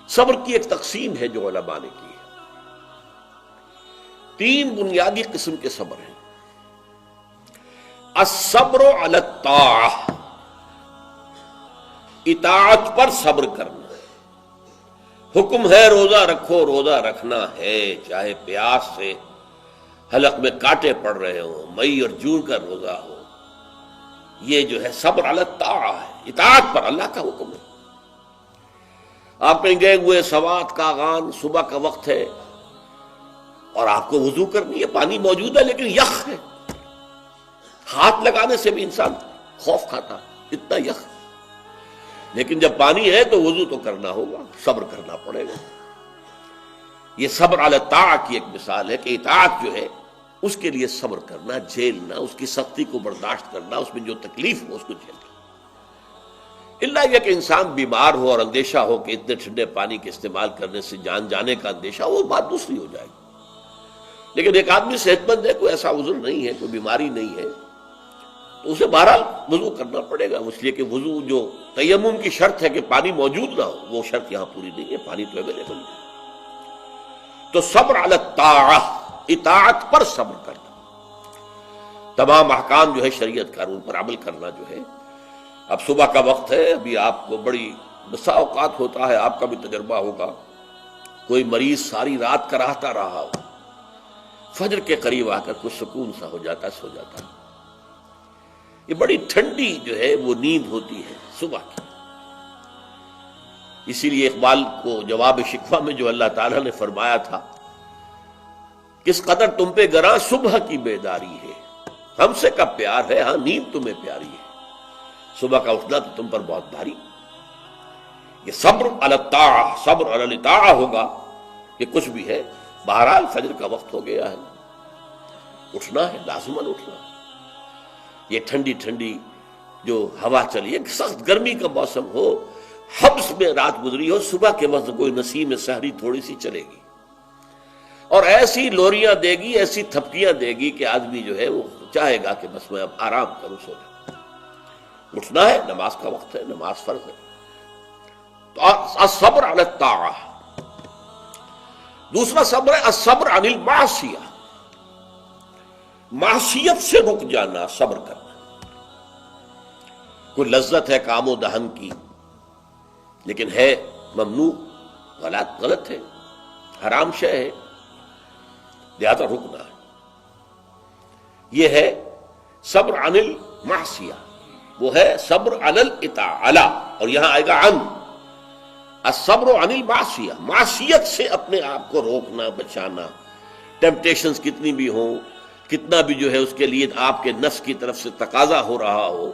صبر کی ایک تقسیم ہے جو علماء نے کی ہے. 3 بنیادی قسم کے صبر ہیں. الصبر علی الطاعہ، اطاعت پر صبر کرنا. حکم ہے روزہ رکھو، روزہ رکھنا ہے، چاہے پیاس سے حلق میں کانٹے پڑ رہے ہوں، مئی اور جون کا روزہ ہو. یہ جو ہے صبر علی الطاعہ ہے، اطاعت پر اللہ کا حکم ہے. آپ کہیں گئے ہوئے سوات کا اذان صبح کا وقت ہے اور آپ کو وضو کرنی ہے، پانی موجود ہے لیکن یخ ہے، ہاتھ لگانے سے بھی انسان خوف کھاتا، اتنا یخ. لیکن جب پانی ہے تو وضو تو کرنا ہوگا، صبر کرنا پڑے گا. یہ صبر علی الطاعہ کی ایک مثال ہے کہ اطاعت جو ہے اس کے لیے صبر کرنا، جھیلنا، اس کی سختی کو برداشت کرنا، اس میں جو تکلیف ہو اس کو جھیلنا. اللہ یہ کہ انسان بیمار ہو اور اندیشہ ہو کہ اتنے ٹھنڈے پانی کے استعمال کرنے سے جان جانے کا اندیشہ ہو، وہ بات دوسری ہو جائے گی. لیکن ایک آدمی صحت مند ہے، کوئی ایسا عذر نہیں ہے، کوئی بیماری نہیں ہے، تو اسے بہرحال وضو کرنا پڑے گا. اس لیے کہ وضو جو تیمم کی شرط ہے کہ پانی موجود نہ ہو، وہ شرط یہاں پوری نہیں ہے، پانی تو اویلیبل ہے. تو صبر علی الطاعہ، اطاعت پر صبر کرنا. تمام احکام جو ہے شریعت کا ان پر عمل کرنا جو ہے. اب صبح کا وقت ہے، ابھی آپ کو بڑی بسا اوقات ہوتا ہے، آپ کا بھی تجربہ ہوگا، کوئی مریض ساری رات کراہتا رہا ہو، فجر کے قریب آ کر کچھ سکون سا ہو جاتا، سو جاتا. یہ بڑی ٹھنڈی جو ہے وہ نیند ہوتی ہے صبح کی. اسی لیے اقبال کو جواب شکوہ میں جو اللہ تعالیٰ نے فرمایا تھا، کس قدر تم پہ گراں صبح کی بیداری ہے، ہم سے کب پیار ہے، ہاں نیند تمہیں پیاری ہے، صبح کا اٹھنا تو تم پر بہت بھاری. یہ صبر علی الطاعہ، صبر علی الطاعہ ہوگا کہ کچھ بھی ہے، بہرحال فجر کا وقت ہو گیا ہے، اٹھنا ہے، لازماً اٹھنا ہے. یہ ٹھنڈی ٹھنڈی جو ہوا چلی ہے، سخت گرمی کا موسم ہو، حبس میں رات گزری ہو، صبح کے وقت کوئی نسیم سحری تھوڑی سی چلے گی اور ایسی لوریاں دے گی، ایسی تھپکیاں دے گی کہ آدمی جو ہے وہ چاہے گا کہ بس میں اب آرام کروں، سو جاؤں. اٹھنا ہے، نماز کا وقت ہے، نماز فرض ہے. تو الصبر علی الطاعہ. دوسرا صبر ہے الصبر عن المعصیہ، معصیت سے رک جانا، صبر کرنا. کوئی لذت ہے کام و دہن کی لیکن ہے ممنوع، غلط ہے، حرام شے ہے، لہذا رکنا ہے. یہ ہے صبر عن المعصیہ. وہ ہے صبر علی الاطاعہ، اور یہاں آئے گا عن الصبر عن المعصیہ، معصیت سے اپنے آپ کو روکنا، بچانا. ٹیمپٹیشنز کتنی بھی ہوں، کتنا بھی جو ہے اس کے لیے آپ کے نفس کی طرف سے تقاضا ہو رہا ہو،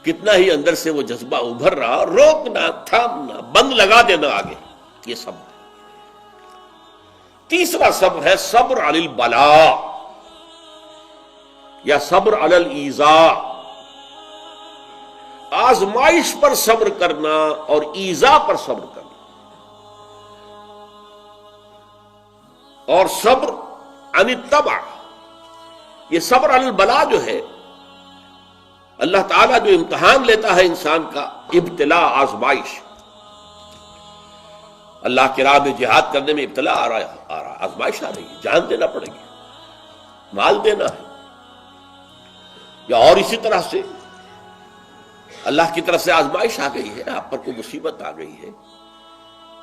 کتنا ہی اندر سے وہ جذبہ ابھر رہا ہو، روکنا، تھامنا، بند لگا دینا آگے. یہ صبر. تیسرا صبر ہے صبر علی البلاء یا صبر علی الایذاء، آزمائش پر صبر کرنا اور ایذا پر صبر کرنا. اور صبر عن التبع، یہ صبر علی البلاء جو ہے، اللہ تعالیٰ جو امتحان لیتا ہے انسان کا، ابتلاء، آزمائش. اللہ کی راہ میں جہاد کرنے میں ابتلاء آ رہا، آزمائش آ رہی ہے، جان دینا پڑے گی، مال دینا ہے. یا اور اسی طرح سے اللہ کی طرف سے آزمائش آ گئی ہے، آپ پر کوئی مصیبت آ گئی ہے،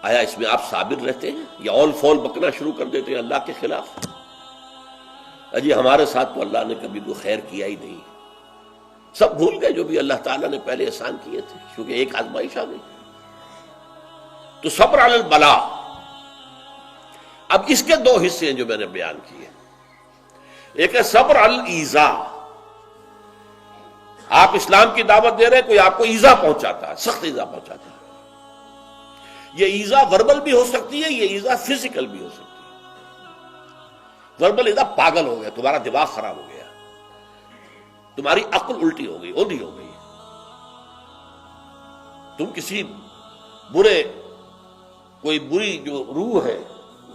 آیا اس میں آپ صابر رہتے ہیں یا اول فول بکنا شروع کر دیتے ہیں اللہ کے خلاف؟ اجی ہمارے ساتھ تو اللہ نے کبھی کوئی خیر کیا ہی نہیں، سب بھول گئے جو بھی اللہ تعالیٰ نے پہلے احسان کیے تھے، کیونکہ ایک آزمائش آ گئی. تو صبر علی البلاء. اب اس کے 2 حصے ہیں جو میں نے بیان کیے. ایک ہے صبر علی الایذاء، آپ اسلام کی دعوت دے رہے ہیں، کوئی آپ کو ایذا پہنچاتا ہے، سخت ایذا پہنچاتا ہے. یہ ایذا وربل بھی ہو سکتی ہے، یہ ایذا فزیکل بھی ہو سکتی ہے. وربل ایذا، پاگل ہو گیا، تمہارا دماغ خراب ہو گیا، تمہاری عقل الٹی ہو گئی، اوندھی ہو گئی، تم کسی کوئی بری جو روح ہے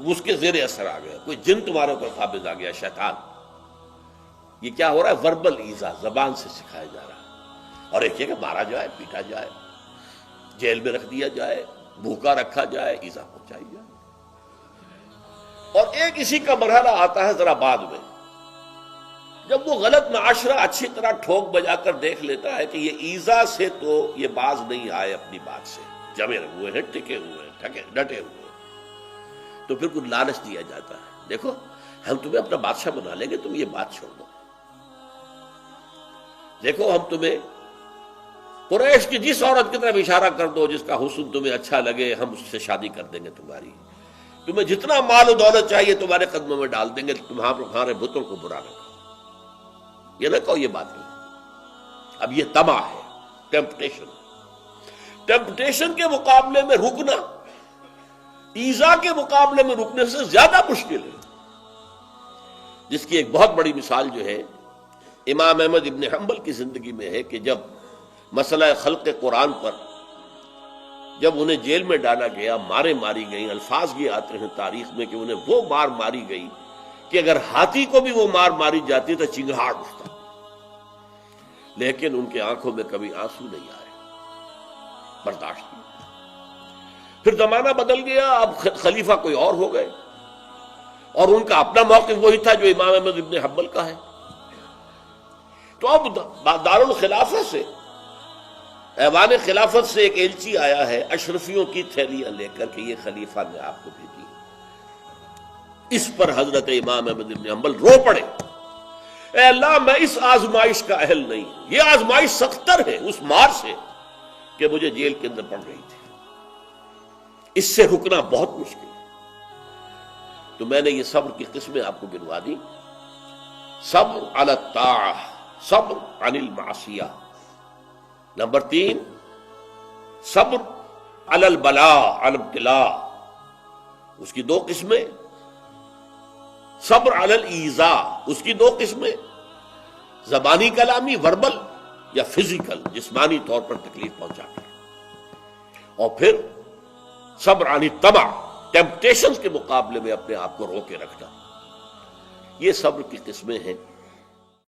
اس کے زیر اثر آ گیا، کوئی جن تمہارے اوپر قابض آ گیا، شیطان. یہ کیا ہو رہا ہے؟ وربل ایذا، زبان سے سکھایا جا رہا ہے. اور ایک یہ کہ مارا جائے، پیٹا جائے، جیل میں رکھ دیا جائے، بھوکا رکھا جائے، ایذا پہنچائی جائے۔ اور ایک اسی کا مرحلہ آتا ہے ذرا بعد میں، جب وہ غلط معاشرہ اچھی طرح ٹھوک بجا کر دیکھ لیتا ہے کہ یہ ایذا سے تو یہ باز نہیں آئے، اپنی بات سے جمے ہوئے ہیں، ٹکے ہوئے ہیں، ڈٹے ہوئے ہیں، تو پھر کچھ لالچ دیا جاتا ہے، دیکھو ہم تمہیں اپنا بادشاہ بنا لیں گے، تم یہ بات چھوڑ دو، دیکھو ہم تمہیں قریش کی جس عورت کی طرف اشارہ کر دو جس کا حسن تمہیں اچھا لگے، ہم اس سے شادی کر دیں گے تمہاری، تمہیں جتنا مال و دولت چاہیے تمہارے قدموں میں ڈال دیں گے، تمہارے بتوں کو برا رکھو۔ یہ نہ کہو یہ بات نہیں، اب یہ طمع ہے، ٹیمپٹیشن کے مقابلے میں رکنا ایذا کے مقابلے میں رکنے سے زیادہ مشکل ہے، جس کی ایک بہت بڑی مثال جو ہے امام احمد ابن حنبل کی زندگی میں ہے کہ جب مسئلہ خلق قرآن پر جب انہیں جیل میں ڈالا گیا، مارے ماری گئیں، الفاظ یہ آتے ہیں تاریخ میں کہ انہیں وہ مار ماری گئی کہ اگر ہاتھی کو بھی وہ مار ماری جاتی تو چنگھاڑ اٹھتا، لیکن ان کے آنکھوں میں کبھی آنسو نہیں آئے، برداشت کیا۔ پھر زمانہ بدل گیا، اب خلیفہ کوئی اور ہو گئے، اور ان کا اپنا موقف وہی تھا جو امام احمد ابن حنبل کا ہے، تو اب دارالخلافہ سے، ایوان خلافت سے ایک ایلچی آیا ہے اشرفیوں کی تھیلیاں لے کر کہ یہ خلیفہ نے آپ کو بھیجی۔ اس پر حضرت امام احمد بن حنبل رو پڑے، اے اللہ میں اس آزمائش کا اہل نہیں، یہ آزمائش سختر ہے اس مار سے کہ مجھے جیل کے اندر پڑ رہی تھی، اس سے رکنا بہت مشکل ہے۔ تو میں نے یہ صبر کی قسمیں آپ کو گنوا دی، صبر علی الطاعہ، صبر عن المعصیہ، نمبر 3 صبر علی البلاء، علی الابتلاء، اس کی 2 قسمیں، صبر علی الایذاء، اس کی 2 قسمیں، زبانی کلامی وربل یا فزیکل جسمانی طور پر تکلیف پہنچا کر، اور پھر صبر عن الطمع، ٹیمپٹیشنز کے مقابلے میں اپنے آپ کو روکے رکھنا۔ یہ صبر کی قسمیں ہیں۔